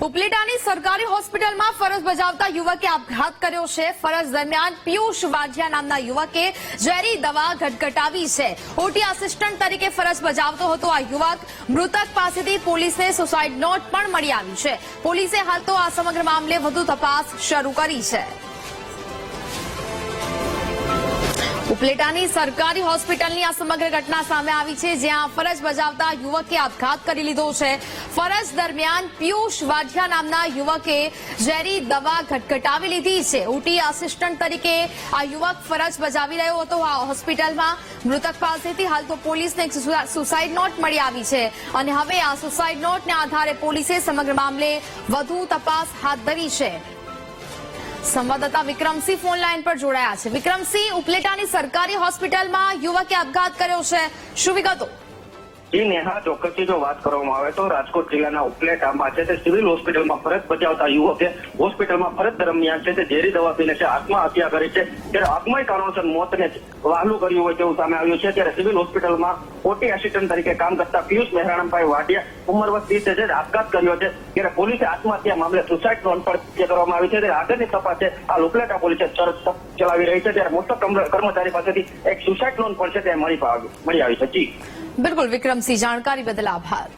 ઉપલેટાની સરકારી હોસ્પિટલમાં ફરજ બજાવતા યુવકે આપઘાત કર્યો છે। ફરજ દરમિયાન પિયુષ વાઢિયા નામના યુવકે ઝેરી દવા ગટગટાવી છે। ઓટી આસિસ્ટન્ટ તરીકે ફરજ બજાવતો હતો આ યુવક। મૃતક પાસેથી પોલીસને સુસાઇડ નોટ પણ મળી આવી છે। પોલીસે હાલ તો આ સમગ્ર મામલે વધુ તપાસ શરૂ કરી છે। ઉપલેટાની સરકારી હોસ્પિટલની આ સમગ્ર ઘટના સામે આવી છે, જ્યાં ફરજ બજાવતા યુવકે આપઘાત કરી લીધો છે। ફરજ દરમિયાન પિયુષ વાઢિયા નામના યુવકે ઝેરી દવા ગટગટાવી લીધી છે। ઓટી આસિસ્ટન્ટ તરીકે આ યુવક ફરજ બજાવી રહ્યો હતો આ હોસ્પિટલમાં। મૃતક પાસેથી હાલ તો પોલીસને એક સુસાઇડ નોટ મળી આવી છે અને હવે આ સુસાઇડ નોટના આધારે પોલીસે સમગ્ર મામલે વધુ તપાસ હાથ ધરી છે। સંવાદદાતા વિક્રમસિંહ ફોન લાઈન પર જોડાયા છે। વિક્રમસિંહ, ઉપલેટાની સરકારી હોસ્પિટલમાં યુવકે આપઘાત કર્યો છે, શું વિગતો? જી નેહા, ચોક્કસથી જો વાત કરવામાં આવે તો રાજકોટ જિલ્લાના ઉપલેટામાં છે તે સિવિલ હોસ્પિટલમાં ફરજ બજાવતા યુવકે હોસ્પિટલમાં ફરજ દરમિયાન છે તે ઝેરી દવા પીને છે આત્મહત્યા કરી છે। ત્યારે આત્મહત્યા કારણોસર મોતને વહાલું કર્યું હોય તેવું સામે આવ્યું છે। ત્યારે સિવિલ હોસ્પિટલમાં ઓટી આસિસ્ટન્ટ તરીકે કામ કરતા પિયુષ મહેરાણભાઈ વાઢિયા ઉંમર વર્ષ 30 છે આપઘાત કર્યો છે। ત્યારે પોલીસે આત્મહત્યા મામલે સુસાઇડ નોટ પણ કરવામાં આવી છે। ત્યારે આગળની તપાસ છે આ ઉપલેટા પોલીસે ચલાવી રહી છે। ત્યારે મોટો કર્મચારી પાસેથી એક સુસાઇડ નોટ પણ છે તે મળી આવી છે। જી બિલકુલ વિક્રમસિંહ, જાણકારી બદલ આભાર।